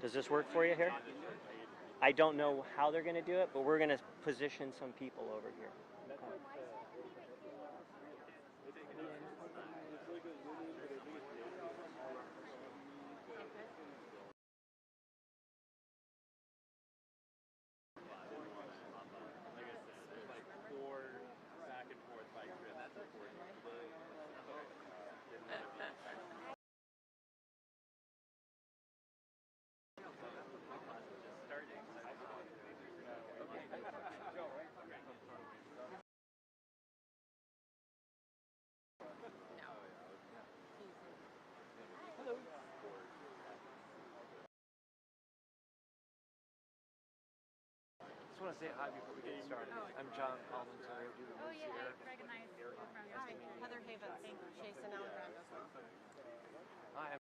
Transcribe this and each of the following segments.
Does this work for you here? I don't know how they're going to do it, but we're going to position some people over here. I just want to say hi before we get started. I'm John Collins. I do Oh yeah, I recognize you from your Hi, Heather Havens, Jason Alejandro. Hi, I'm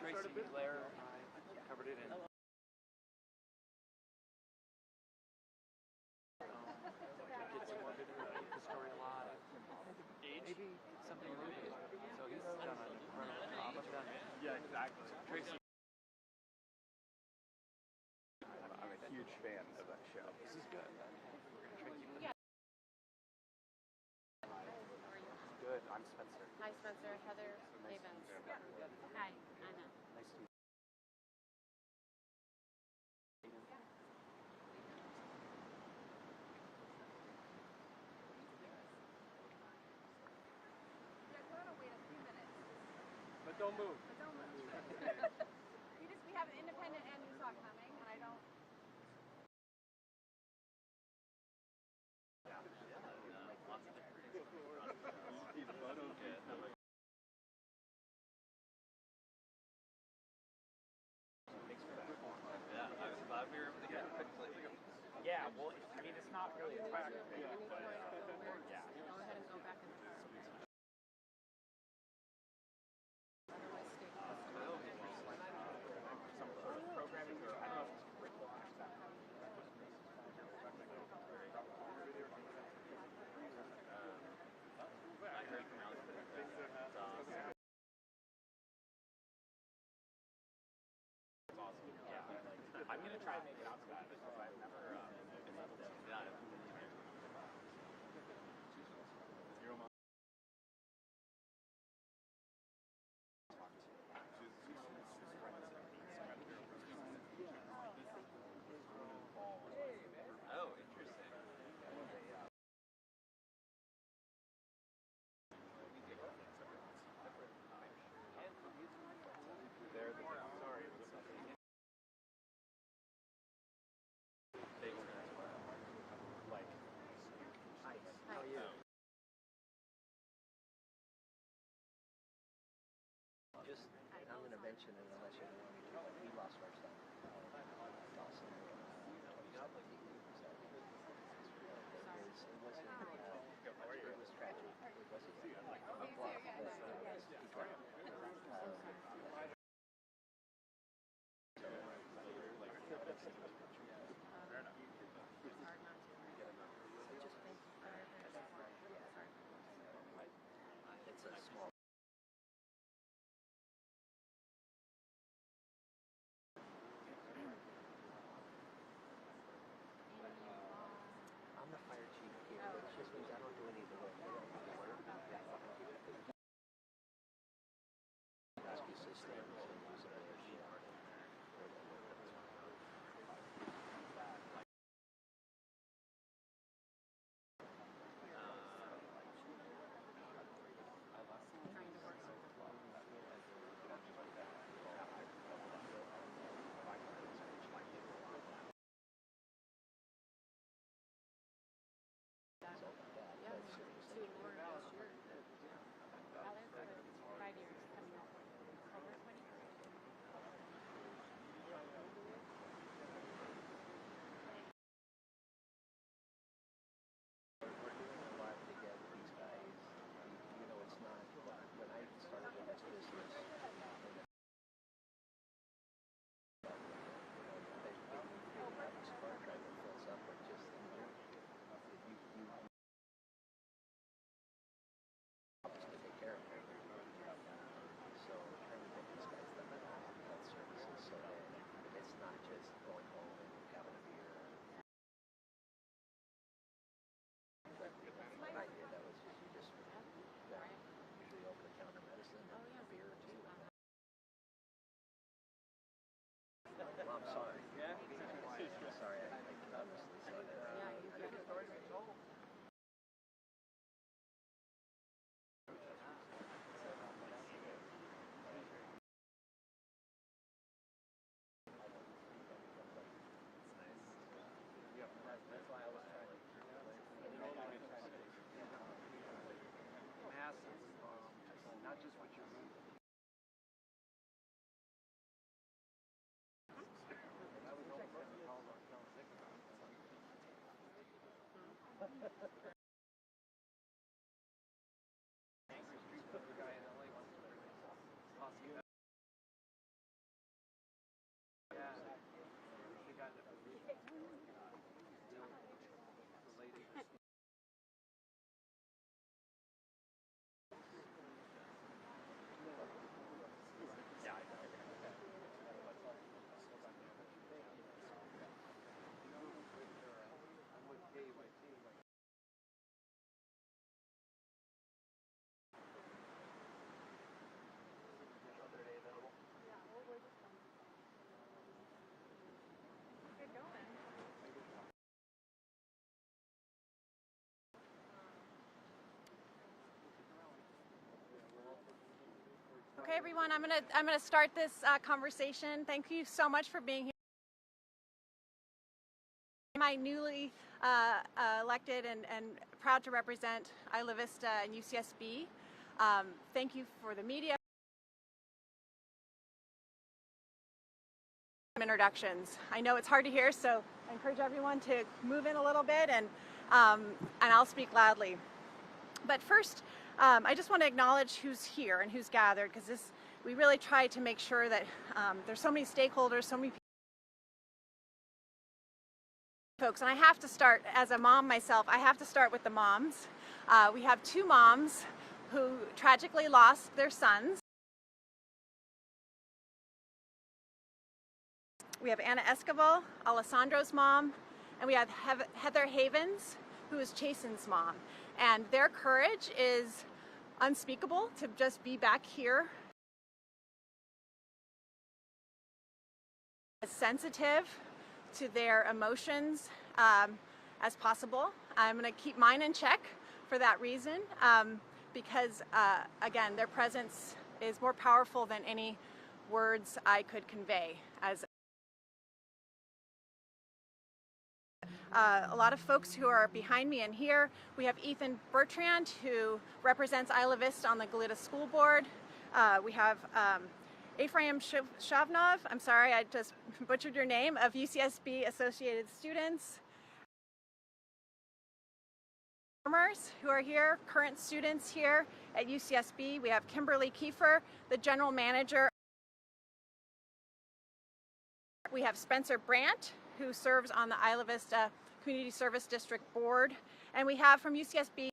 Tracy Blair. I covered it in. Gets morbid with the story a lot. Maybe something moving. So he's done an incredible job of that. Yeah, exactly. Tracy. I'm a huge fan of that show. This is good. We're going to try to keep it. Good. I'm Spencer. Hi, Spencer. Heather Havens. Hi, Anna. Nice to meet you. But don't move. We have an independent and news talk coming, and I don't. Yeah, well, I mean, it's not really a track thing, but yeah. Go ahead and go back in the car. Otherwise, stay close. some sort of programming, or I don't know if it's curriculum or stuff. I'm gonna try and make it out to that because I've never been able to. Okay, everyone, I'm gonna start this conversation. Thank you so much for being here. I'm newly elected and proud to represent Isla Vista and UCSB. Thank you for the media. Introductions. I know it's hard to hear, so I encourage everyone to move in a little bit, and I'll speak loudly. But first, I just want to acknowledge who's here and who's gathered, because we really try to make sure that there's so many stakeholders, so many folks. And I have to start, as a mom myself, I have to start with the moms. We have two moms who tragically lost their sons. We have Anna Escobar, Alessandro's mom, and we have Heather Havens, who is Chasen's mom. And their courage is unspeakable to just be back here. As sensitive to their emotions as possible. I'm going to keep mine in check for that reason, because again, their presence is more powerful than any words I could convey. As a lot of folks who are behind me and here, we have Ethan Bertrand, who represents Isla Vista on the Goleta School Board. We have Ephraim Shavnov, I'm sorry, I just butchered your name, of UCSB Associated Students. Who are here, current students here at UCSB. We have Kimberly Kiefer, the general manager. We have Spencer Brandt, who serves on the Isla Vista Community Service District Board. And we have from UCSB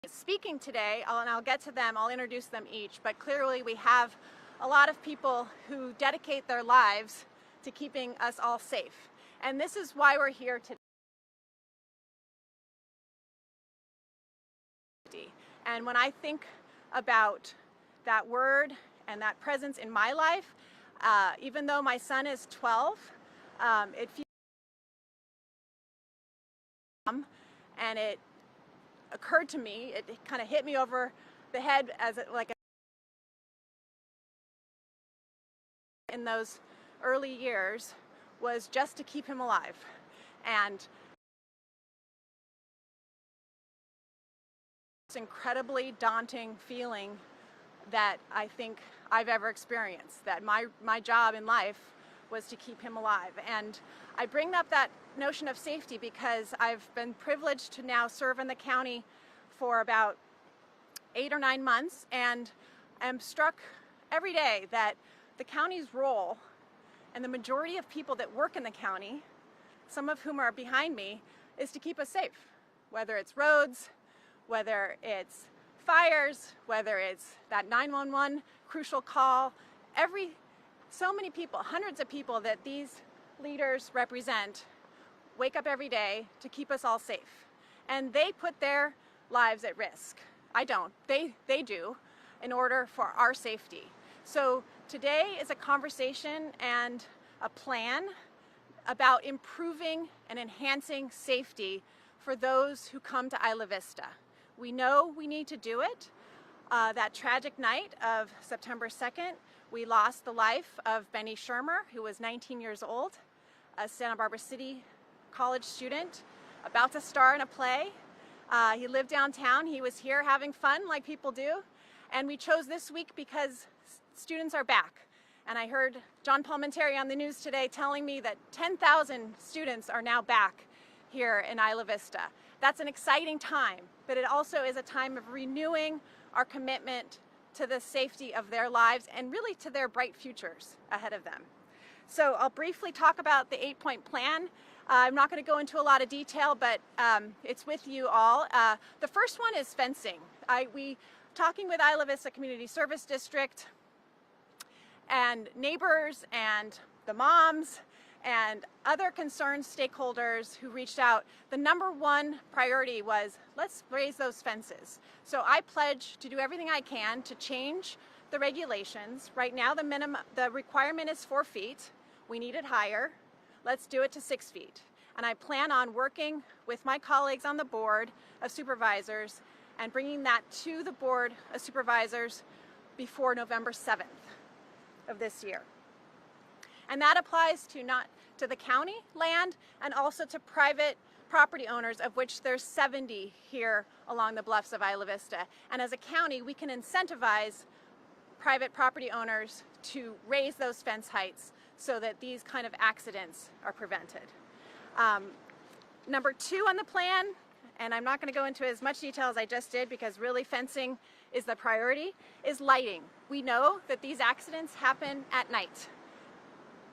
speaking today, and I'll get to them, I'll introduce them each, but clearly we have a lot of people who dedicate their lives to keeping us all safe. And this is why we're here today. And when I think about that word and that presence in my life, even though my son is 12, it feels, and it occurred to me, it kind of hit me over the head as in those early years, was just to keep him alive. And it's an incredibly daunting feeling that I think I've ever experienced, that my job in life was to keep him alive. And I bring up that notion of safety because I've been privileged to now serve in the county for about 8 or 9 months, and am struck every day that the county's role, and the majority of people that work in the county, some of whom are behind me, is to keep us safe. Whether it's roads, whether it's fires, whether it's that 911 crucial call, so many people, hundreds of people that these leaders represent, wake up every day to keep us all safe. And they put their lives at risk. I don't. They do, in order for our safety. So today is a conversation and a plan about improving and enhancing safety for those who come to Isla Vista. We know we need to do it. That tragic night of September 2nd, we lost the life of Benny Shermer, who was 19 years old, a Santa Barbara City college student, about to star in a play. He lived downtown. He was here having fun like people do. And we chose this week because students are back. And I heard John Palmentary on the news today telling me that 10,000 students are now back here in Isla Vista. That's an exciting time, but it also is a time of renewing our commitment to the safety of their lives and really to their bright futures ahead of them. So I'll briefly talk about the 8-point plan. I'm not going to go into a lot of detail, but it's with you all. The first one is fencing. Talking with Isla Vista Community Service District and neighbors and the moms and other concerned stakeholders who reached out, the number one priority was, let's raise those fences. So I pledge to do everything I can to change the regulations. Right now the requirement is 4 feet. We need it higher. Let's do it to 6 feet. And I plan on working with my colleagues on the board of supervisors and bringing that to the board of supervisors before November 7th of this year. And that applies to not to the county land and also to private property owners, of which there's 70 here along the bluffs of Isla Vista. And as a county, we can incentivize private property owners to raise those fence heights so that these kind of accidents are prevented. Number 2 on the plan, and I'm not going to go into as much detail as I just did because really fencing is the priority, is lighting. We know that these accidents happen at night.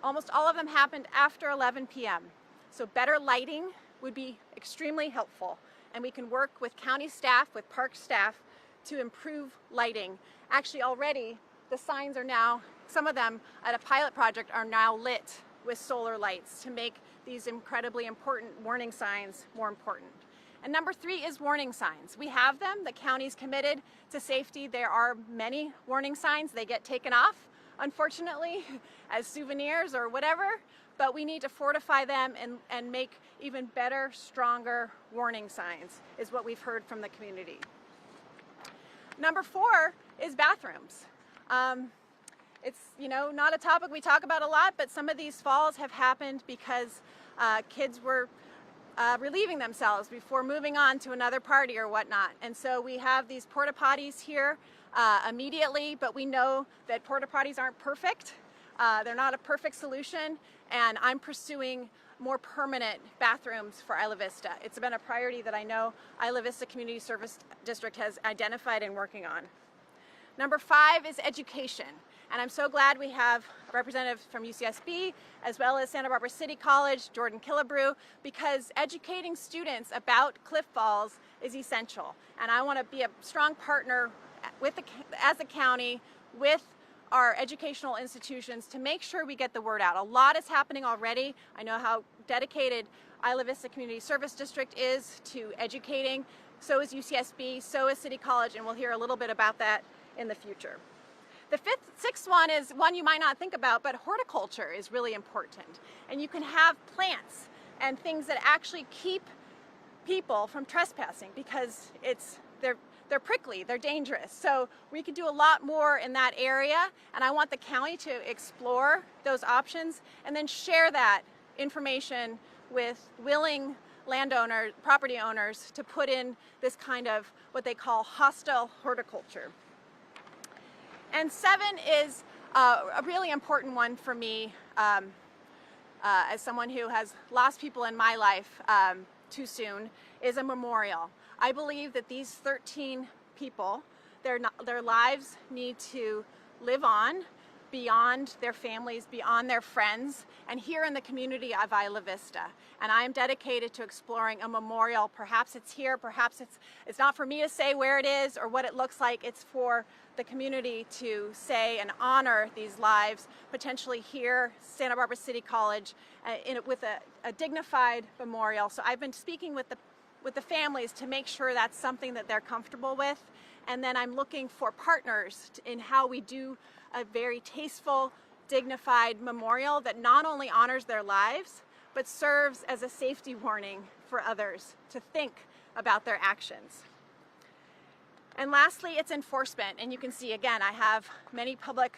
Almost all of them happened after 11 p.m. So better lighting would be extremely helpful. And we can work with county staff, with park staff, to improve lighting. Actually already, the signs are now, some of them at a pilot project are now lit with solar lights to make these incredibly important warning signs more important. And number 3 is warning signs. We have them. The county's committed to safety. There are many warning signs. They get taken off, unfortunately, as souvenirs or whatever, but we need to fortify them and make even better, stronger warning signs, is what we've heard from the community. Number 4 is bathrooms. It's, not a topic we talk about a lot, but some of these falls have happened because kids were relieving themselves before moving on to another party or whatnot. And so we have these porta potties here immediately, but we know that porta potties aren't perfect. They're not a perfect solution, and I'm pursuing more permanent bathrooms for Isla Vista. It's been a priority that I know Isla Vista Community Service District has identified and working on. Number 5 is education. And I'm so glad we have a representative from UCSB as well as Santa Barbara City College, Jordan Killebrew, because educating students about cliff falls is essential. And I want to be a strong partner as a county with our educational institutions to make sure we get the word out. A lot is happening already. I know how dedicated Isla Vista Community Service District is to educating. So is UCSB, so is City College, and we'll hear a little bit about that in the future. The 6th one is one you might not think about, but horticulture is really important. And you can have plants and things that actually keep people from trespassing because they're prickly, they're dangerous. So we could do a lot more in that area, and I want the county to explore those options and then share that information with willing landowners, property owners, to put in this kind of what they call hostile horticulture. And 7 is a really important one for me as someone who has lost people in my life too soon, is a memorial. I believe that these 13 people, their lives need to live on beyond their families, beyond their friends, and here in the community of Isla Vista. And I am dedicated to exploring a memorial. Perhaps it's here, perhaps it's not for me to say where it is or what it looks like. It's for the community to say and honor these lives, potentially here, Santa Barbara City College, with a dignified memorial. So I've been speaking with the families to make sure that's something that they're comfortable with. And then I'm looking for partners in how we do a very tasteful, dignified memorial that not only honors their lives, but serves as a safety warning for others to think about their actions. And lastly, it's enforcement. And you can see, again, I have many public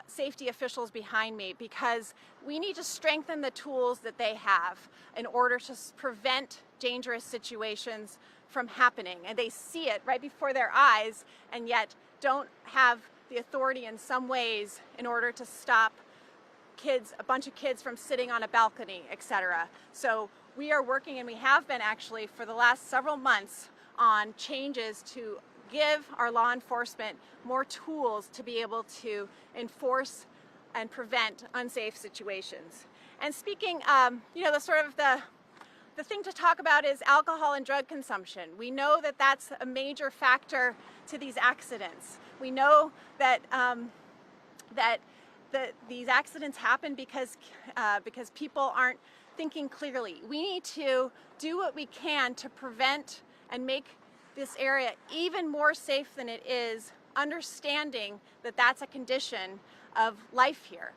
safety officials behind me because we need to strengthen the tools that they have in order to prevent dangerous situations from happening. And they see it right before their eyes and yet don't have the authority in some ways in order to stop kids, a bunch of kids from sitting on a balcony, etc. So we are working, and we have been actually for the last several months, on changes to give our law enforcement more tools to be able to enforce and prevent unsafe situations. And speaking, the thing to talk about is alcohol and drug consumption. We know that that's a major factor to these accidents. We know that these accidents happen because people aren't thinking clearly. We need to do what we can to prevent and make this area even more safe than it is, understanding that that's a condition of life here.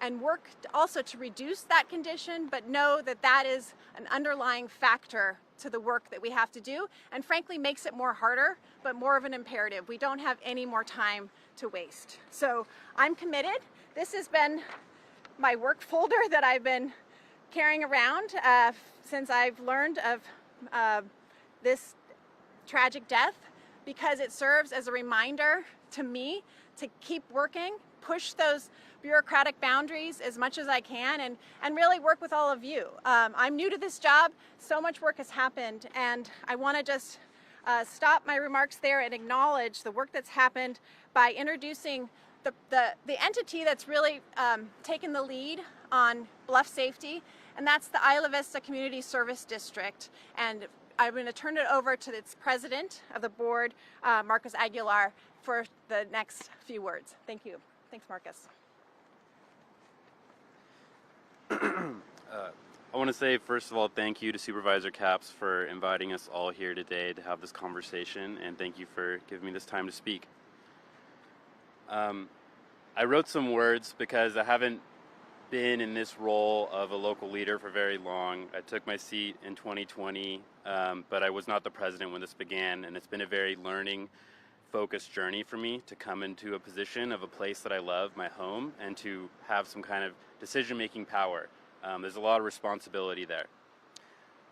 And work also to reduce that condition, but know that that is an underlying factor to the work that we have to do, and frankly makes it more harder, but more of an imperative. We don't have any more time to waste. So I'm committed. This has been my work folder that I've been carrying around since I've learned of this tragic death, because it serves as a reminder to me to keep working, push those bureaucratic boundaries as much as I can, and really work with all of you. I'm new to this job. So much work has happened, and I want to just stop my remarks there and acknowledge the work that's happened by introducing the entity that's really taken the lead on bluff safety, and that's the Isla Vista Community Service District. And I'm going to turn it over to its president of the board, Marcus Aguilar, for the next few words. Thank you. Thanks, Marcus. I want to say, first of all, thank you to Supervisor Capps for inviting us all here today to have this conversation, and thank you for giving me this time to speak. I wrote some words because I haven't been in this role of a local leader for very long. I took my seat in 2020, but I was not the president when this began, and it's been a very learning-focused journey for me to come into a position of a place that I love, my home, and to have some kind of decision-making power. There's a lot of responsibility there.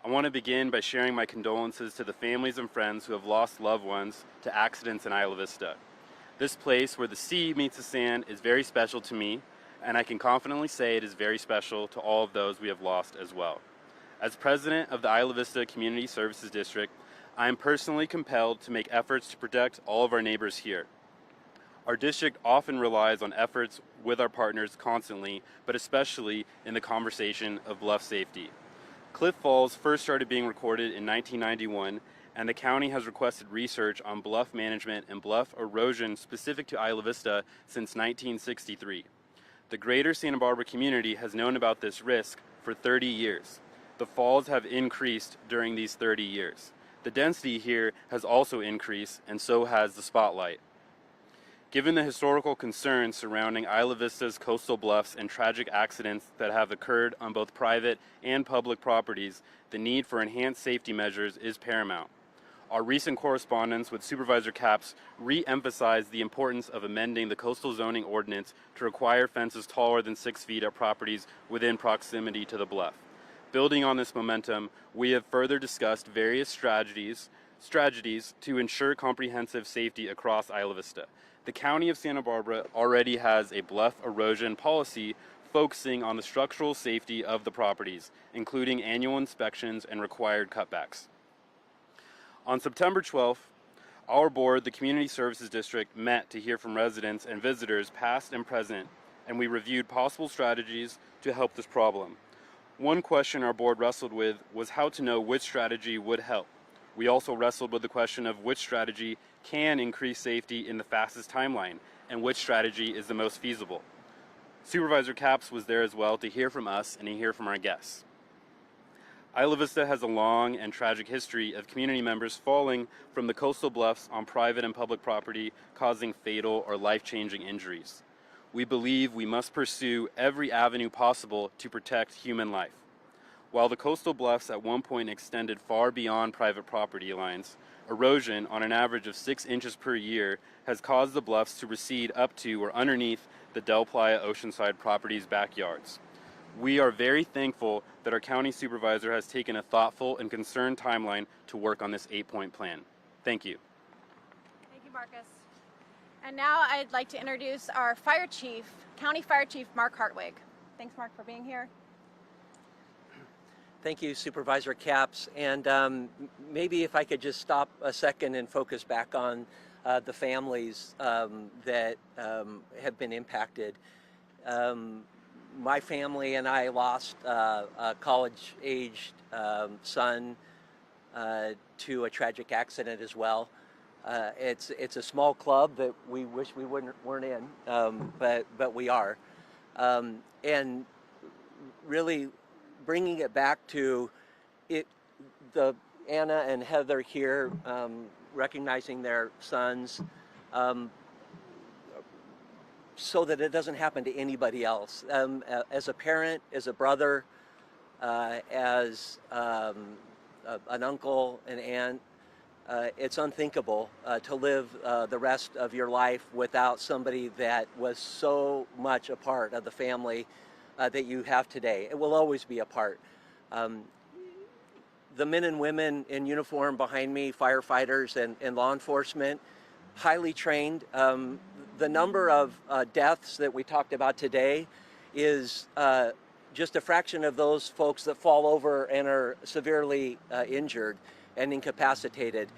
I want to begin by sharing my condolences to the families and friends who have lost loved ones to accidents in Isla Vista. This place where the sea meets the sand is very special to me, and I can confidently say it is very special to all of those we have lost as well. As president of the Isla Vista Community Services District, I am personally compelled to make efforts to protect all of our neighbors here. Our district often relies on efforts with our partners constantly, but especially in the conversation of bluff safety. Cliff Falls first started being recorded in 1991, and the county has requested research on bluff management and bluff erosion specific to Isla Vista since 1963. The greater Santa Barbara community has known about this risk for 30 years. The falls have increased during these 30 years. The density here has also increased, and so has the spotlight. Given the historical concerns surrounding Isla Vista's coastal bluffs and tragic accidents that have occurred on both private and public properties, the need for enhanced safety measures is paramount. Our recent correspondence with Supervisor Capps re-emphasized the importance of amending the coastal zoning ordinance to require fences taller than 6 feet at properties within proximity to the bluff. Building on this momentum, we have further discussed various strategies to ensure comprehensive safety across Isla Vista. The County of Santa Barbara already has a bluff erosion policy focusing on the structural safety of the properties, including annual inspections and required cutbacks. On September 12th, our board, the Community Services District, met to hear from residents and visitors past and present, and we reviewed possible strategies to help this problem. One question our board wrestled with was how to know which strategy would help. We also wrestled with the question of which strategy can increase safety in the fastest timeline, and which strategy is the most feasible. Supervisor Capps was there as well to hear from us and to hear from our guests. Isla Vista has a long and tragic history of community members falling from the coastal bluffs on private and public property, causing fatal or life-changing injuries. We believe we must pursue every avenue possible to protect human life. While the coastal bluffs at one point extended far beyond private property lines, erosion on an average of 6 inches per year has caused the bluffs to recede up to or underneath the Del Playa Oceanside property's backyards. We are very thankful that our county supervisor has taken a thoughtful and concerned timeline to work on this 8-point plan. Thank you. Thank you, Marcus. And now I'd like to introduce our fire chief, County Fire Chief Mark Hartwig. Thanks, Mark, for being here. Thank you, Supervisor Capps. And maybe if I could just stop a second and focus back on the families that have been impacted. My family and I lost a college-aged son to a tragic accident as well. It's a small club that we wish we weren't in, but we are. And really bringing it back to the Anna and Heather here, recognizing their sons, so that it doesn't happen to anybody else. As a parent, as a brother, as an uncle, an aunt, it's unthinkable to live the rest of your life without somebody that was so much a part of the family that you have today. It will always be a part. The men and women in uniform behind me, firefighters and law enforcement, highly trained. The number of deaths that we talked about today is just a fraction of those folks that fall over and are severely injured and incapacitated.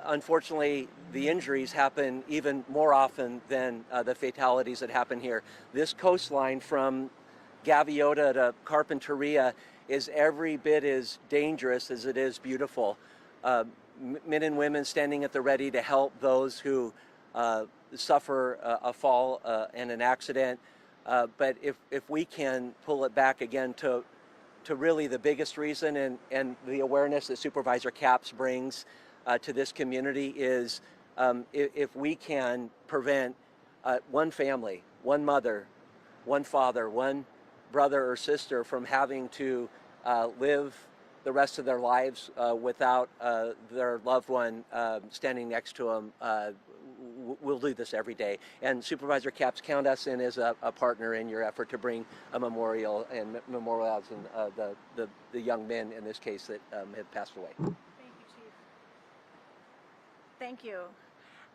Unfortunately, the injuries happen even more often than the fatalities that happen here. This coastline from Gaviota to Carpinteria is every bit as dangerous as it is beautiful. Men and women standing at the ready to help those who suffer a fall and an accident. But if we can pull it back again to really the biggest reason and the awareness that Supervisor Capps brings to this community is if we can prevent one family, one mother, one father, one brother or sister from having to live the rest of their lives without their loved one standing next to them, we'll do this every day. And Supervisor Capps, count us in as a partner in your effort to bring a memorial and memorializing the young men in this case that have passed away. Thank you, Chief. Thank you.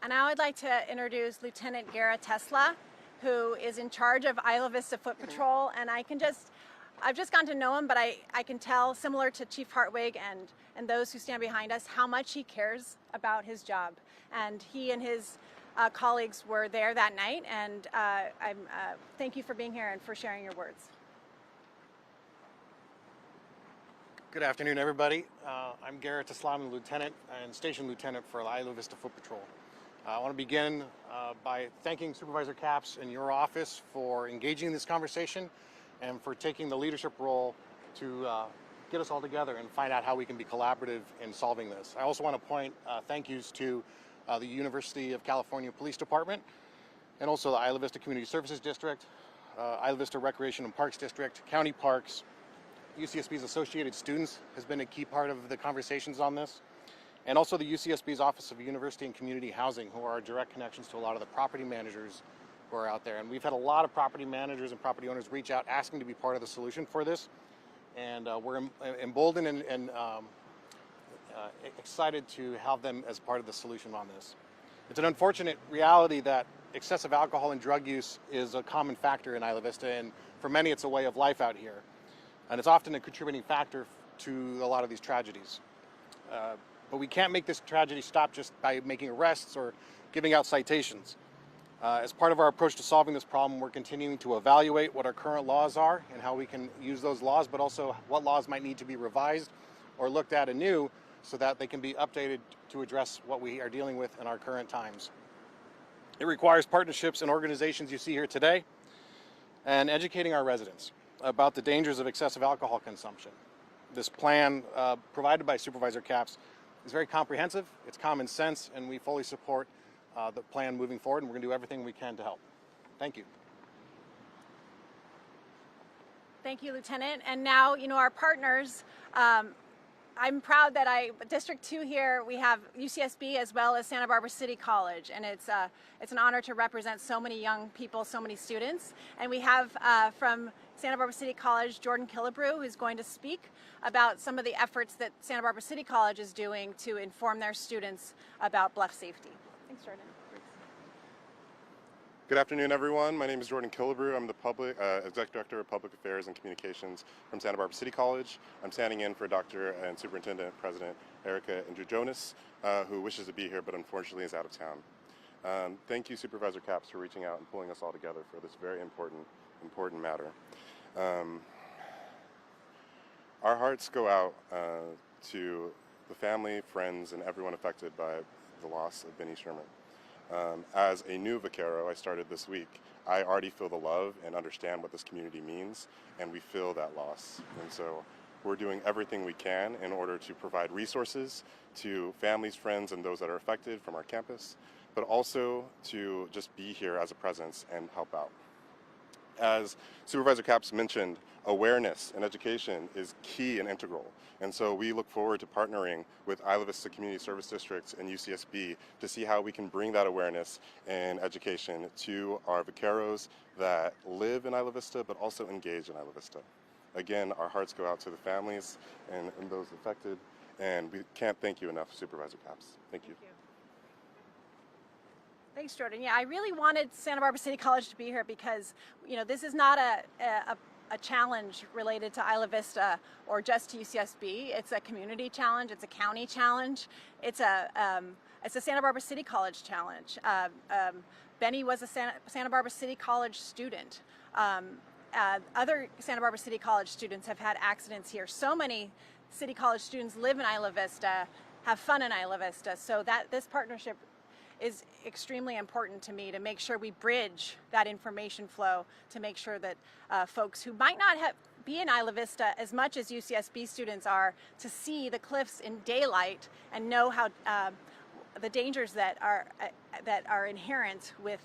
And now I'd like to introduce Lieutenant Gara Tesla, who is in charge of Isla Vista Foot Patrol. And I've just gotten to know him, but I can tell, similar to Chief Hartwig and those who stand behind us, how much he cares about his job. And he and his colleagues were there that night, and thank you for being here and for sharing your words. Good afternoon, everybody. I'm Garrett Islam, Lieutenant and Station Lieutenant for Isla Vista Foot Patrol. I want to begin by thanking Supervisor Capps and your office for engaging in this conversation and for taking the leadership role to get us all together and find out how we can be collaborative in solving this. I also want to point thank yous to the University of California Police Department and also the Isla Vista Community Services District, Isla Vista Recreation and Parks District, County Parks, UCSB's Associated Students has been a key part of the conversations on this, and also the UCSB's Office of University and Community Housing, who are our direct connections to a lot of the property managers who are out there. And we've had a lot of property managers and property owners reach out asking to be part of the solution for this. And we're emboldened and excited to have them as part of the solution on this. It's an unfortunate reality that excessive alcohol and drug use is a common factor in Isla Vista, and for many it's a way of life out here. And it's often a contributing factor to a lot of these tragedies. But we can't make this tragedy stop just by making arrests or giving out citations. As part of our approach to solving this problem, we're continuing to evaluate what our current laws are and how we can use those laws, but also what laws might need to be revised or looked at anew so that they can be updated to address what we are dealing with in our current times. It requires partnerships and organizations you see here today and educating our residents about the dangers of excessive alcohol consumption. This plan provided by Supervisor Capps is very comprehensive, it's common sense, and we fully support the plan moving forward, and we're going to do everything we can to help. Thank you. Thank you, Lieutenant. And now, our partners, I'm proud that District 2 here, we have UCSB as well as Santa Barbara City College, and it's an honor to represent so many young people, so many students. And we have from Santa Barbara City College, Jordan Killebrew, who's going to speak about some of the efforts that Santa Barbara City College is doing to inform their students about bluff safety. Thanks, Jordan. Good afternoon, everyone. My name is Jordan Killebrew. I'm the Executive Director of Public Affairs and Communications from Santa Barbara City College. I'm standing in for Dr. and Superintendent President Erica Andrew-Jonas, who wishes to be here but unfortunately is out of town. Thank you, Supervisor Capps, for reaching out and pulling us all together for this very important matter. Our hearts go out to the family, friends, and everyone affected by the loss of Benny Sherman. As a new vaquero, I started this week. I already feel the love and understand what this community means, and we feel that loss. And so we're doing everything we can in order to provide resources to families, friends, and those that are affected from our campus, but also to just be here as a presence and help out. As Supervisor Capps mentioned, awareness and education is key and integral. And so we look forward to partnering with Isla Vista Community Service Districts and UCSB to see how we can bring that awareness and education to our vaqueros that live in Isla Vista, but also engage in Isla Vista. Again, our hearts go out to the families and those affected, and we can't thank you enough, Supervisor Capps. Thank you. Thanks, Jordan. Yeah, I really wanted Santa Barbara City College to be here because, you know, this is not a challenge related to Isla Vista or just to UCSB. It's a community challenge. It's a county challenge. It's a Santa Barbara City College challenge. Benny was a Santa Barbara City College student. Other Santa Barbara City College students have had accidents here. So many City College students live in Isla Vista, have fun in Isla Vista. So that this partnership is extremely important to me, to make sure we bridge that information flow, to make sure that folks who might not be in Isla Vista as much as UCSB students are, to see the cliffs in daylight and know how the dangers that are inherent with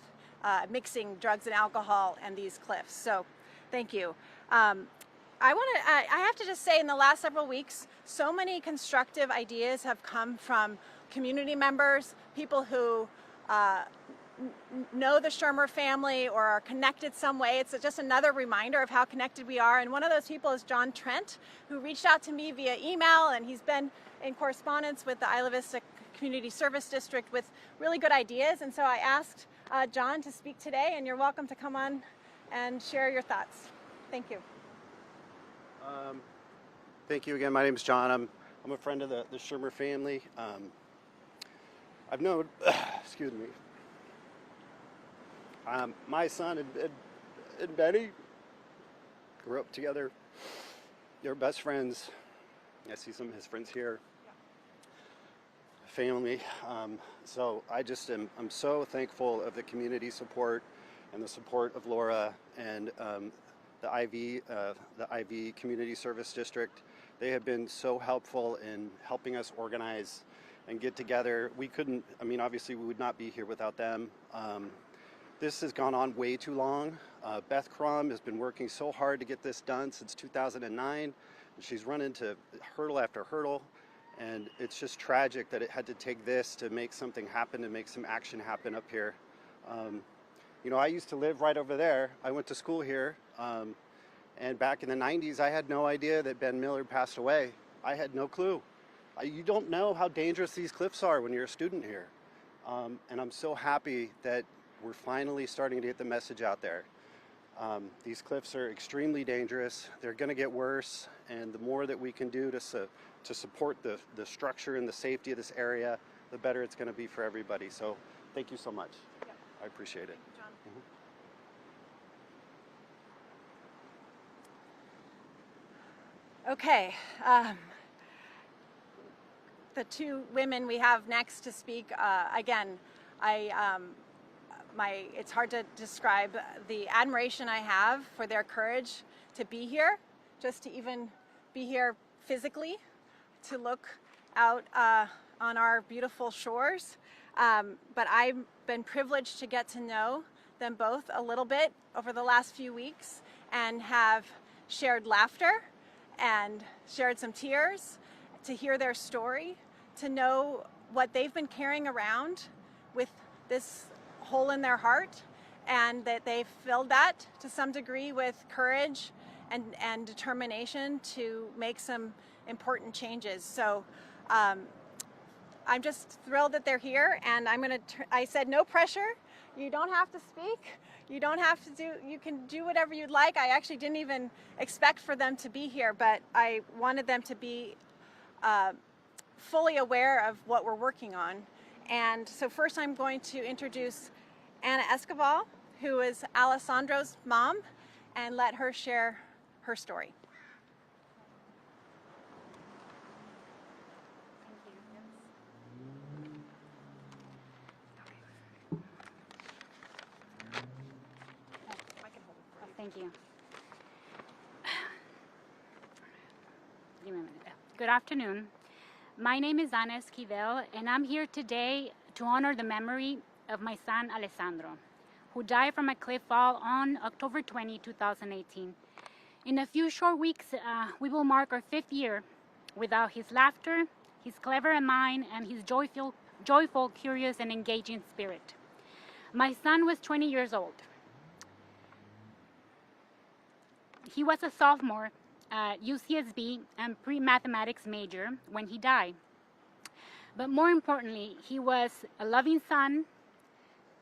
mixing drugs and alcohol and these cliffs. So thank you. I have to just say, in the last several weeks, so many constructive ideas have come from community members, people who know the Shermer family or are connected some way. It's just another reminder of how connected we are. And one of those people is John Trent, who reached out to me via email, and he's been in correspondence with the Isla Vista Community Service District with really good ideas. And so I asked John to speak today, and you're welcome to come on and share your thoughts. Thank you. Thank you again. My name is John. I'm a friend of the Shermer family. I've known, excuse me, my son and Benny grew up together. They were best friends. I see some of his friends here. Family. So I'm so thankful of the community support and the support of Laura and the IV Community Service District. They have been so helpful in helping us organize and get together. Obviously we would not be here without them. This has gone on way too long. Beth Crum has been working so hard to get this done since 2009. And she's run into hurdle after hurdle. And it's just tragic that it had to take this to make something happen, to make some action happen up here. I used to live right over there. I went to school here. And back in the 90s, I had no idea that Ben Miller passed away. I had no clue. You don't know how dangerous these cliffs are when you're a student here. And I'm so happy that we're finally starting to get the message out there. These cliffs are extremely dangerous. They're going to get worse. And the more that we can do to support the structure and the safety of this area, the better it's going to be for everybody. So thank you so much. Yep. I appreciate it. Thank you, John. Okay. The two women we have next to speak, again, it's hard to describe the admiration I have for their courage to be here, just to even be here physically, to look out on our beautiful shores. But I've been privileged to get to know them both a little bit over the last few weeks and have shared laughter and shared some tears, to hear their story, to know what they've been carrying around with this hole in their heart, and that they've filled that to some degree with courage and determination to make some important changes. So I'm just thrilled that they're here, and I said no pressure. You don't have to speak. You don't have to do, you can do whatever you'd like. I actually didn't even expect for them to be here, but I wanted them to be fully aware of what we're working on. And so first I'm going to introduce Ana Escobar, who is Alessandro's mom, and let her share her story. Thank you. Give me a minute. Good afternoon. My name is Ana Esquivel, and I'm here today to honor the memory of my son Alessandro, who died from a cliff fall on October 20, 2018. In a few short weeks, we will mark our 5th year without his laughter, his clever mind, and his joyful, curious, and engaging spirit. My son was 20 years old. He was a sophomore at UCSB and pre-mathematics major when he died. But more importantly, he was a loving son,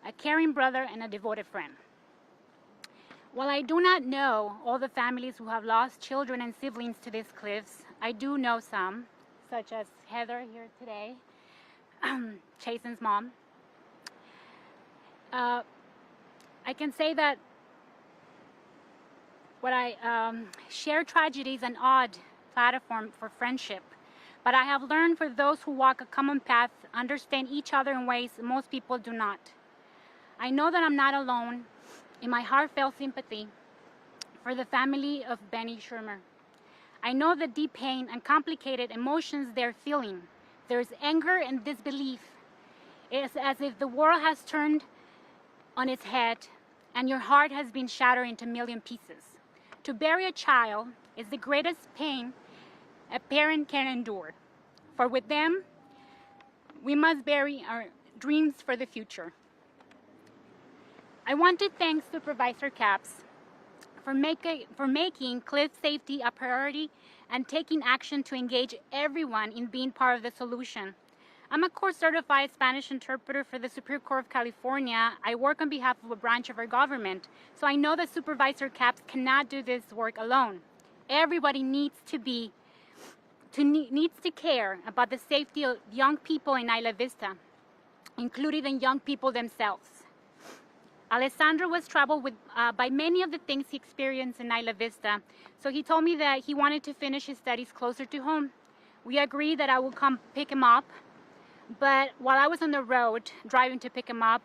a caring brother, and a devoted friend. While I do not know all the families who have lost children and siblings to these cliffs, I do know some, such as Heather here today, Chasen's mom. I can say that what I share tragedy is an odd platform for friendship, but I have learned for those who walk a common path understand each other in ways most people do not. I know that I'm not alone in my heartfelt sympathy for the family of Benny Shermer. I know the deep pain and complicated emotions they're feeling. There's anger and disbelief. It's as if the world has turned on its head and your heart has been shattered into a million pieces. To bury a child is the greatest pain a parent can endure. For with them, we must bury our dreams for the future. I want to thank Supervisor Capps for making cliff safety a priority and taking action to engage everyone in being part of the solution. I'm a court-certified Spanish interpreter for the Superior Court of California. I work on behalf of a branch of our government, so I know that Supervisor Capps cannot do this work alone. Everybody needs to care about the safety of young people in Isla Vista, including the young people themselves. Alessandro was troubled with, by many of the things he experienced in Isla Vista, so he told me that he wanted to finish his studies closer to home. We agreed that I would come pick him up, but while I was on the road driving to pick him up,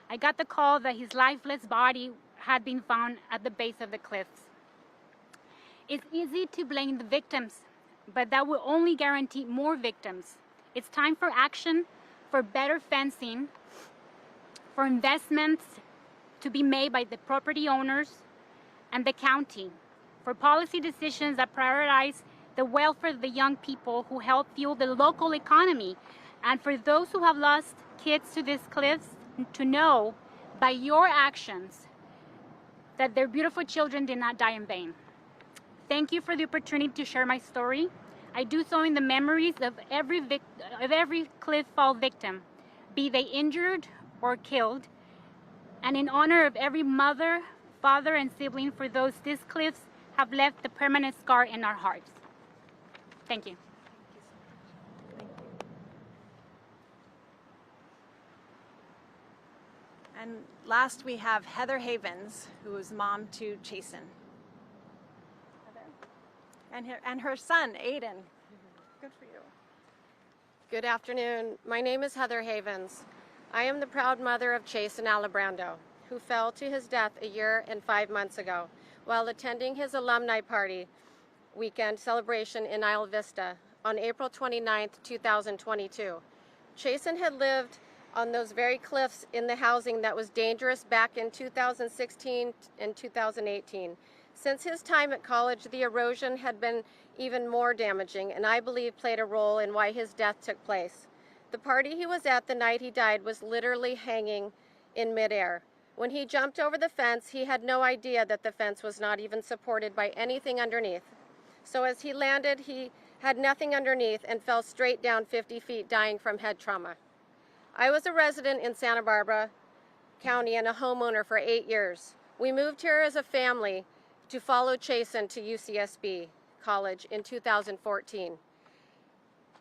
I got the call that his lifeless body had been found at the base of the cliffs. It's easy to blame the victims, but that will only guarantee more victims. It's time for action, for better fencing, for investments to be made by the property owners and the county, for policy decisions that prioritize the welfare of the young people who help fuel the local economy, and for those who have lost kids to these cliffs to know by your actions that their beautiful children did not die in vain. Thank you for the opportunity to share my story. I do so in the memories of every cliff fall victim, be they injured or killed, and in honor of every mother, father, and sibling for those these cliffs have left a permanent scar in our hearts. Thank you. And last we have Heather Havens, who is mom to Chasen. And her son, Aiden. Good for you. Good afternoon. My name is Heather Havens. I am the proud mother of Chasen Alibrando, who fell to his death a year and 5 months ago while attending his alumni party weekend celebration in Isla Vista on April 29, 2022. Chasen had lived on those very cliffs in the housing that was dangerous back in 2016 and 2018. Since his time at college, the erosion had been even more damaging and I believe played a role in why his death took place. The party he was at the night he died was literally hanging in midair. When he jumped over the fence, he had no idea that the fence was not even supported by anything underneath. So as he landed, he had nothing underneath and fell straight down 50 feet, dying from head trauma. I was a resident in Santa Barbara, County and a homeowner for 8 years. We moved here as a family to follow Chasen to UCSB College in 2014,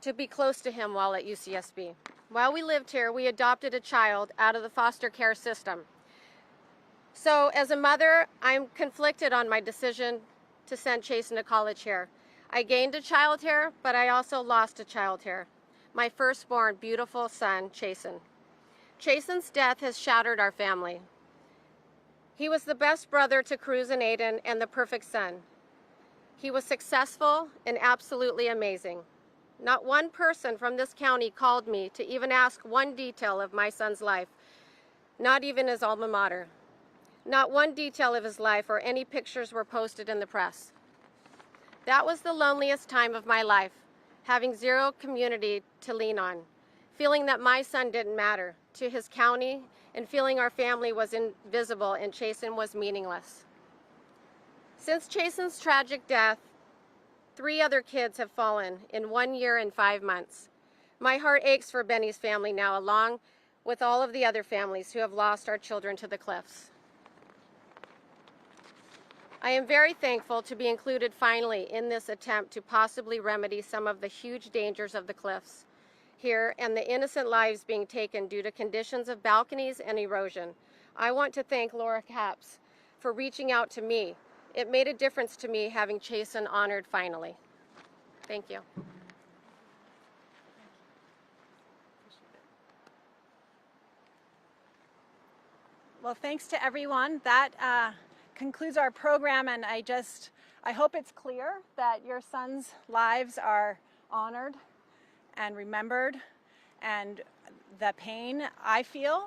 to be close to him while at UCSB. While we lived here, we adopted a child out of the foster care system. So as a mother, I'm conflicted on my decision to send Chasen to college here. I gained a child here, but I also lost a child here. My firstborn, beautiful son, Chasen. Chasen's death has shattered our family. He was the best brother to Cruz and Aiden and the perfect son. He was successful and absolutely amazing. Not one person from this county called me to even ask one detail of my son's life, not even his alma mater. Not one detail of his life or any pictures were posted in the press. That was the loneliest time of my life, having zero community to lean on, feeling that my son didn't matter to his county, and feeling our family was invisible and Chasen was meaningless. Since Chasen's tragic death, 3 other kids have fallen in 1 year and 5 months. My heart aches for Benny's family now, along with all of the other families who have lost our children to the cliffs. I am very thankful to be included finally in this attempt to possibly remedy some of the huge dangers of the cliffs here and the innocent lives being taken due to conditions of balconies and erosion. I want to thank Laura Capps for reaching out to me. It made a difference to me having Chasen honored finally. Thank you. Well, thanks to everyone. That concludes our program, and I hope it's clear that your sons' lives are honored and remembered, and the pain I feel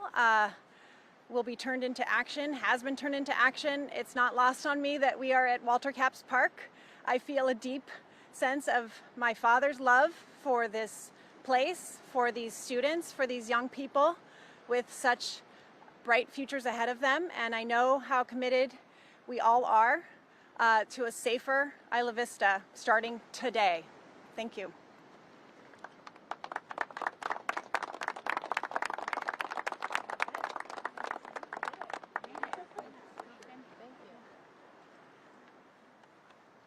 will be turned into action, has been turned into action. It's not lost on me that we are at Walter Capps Park. I feel a deep sense of my father's love for this place, for these students, for these young people with such bright futures ahead of them, and I know how committed we all are to a safer Isla Vista starting today. Thank you.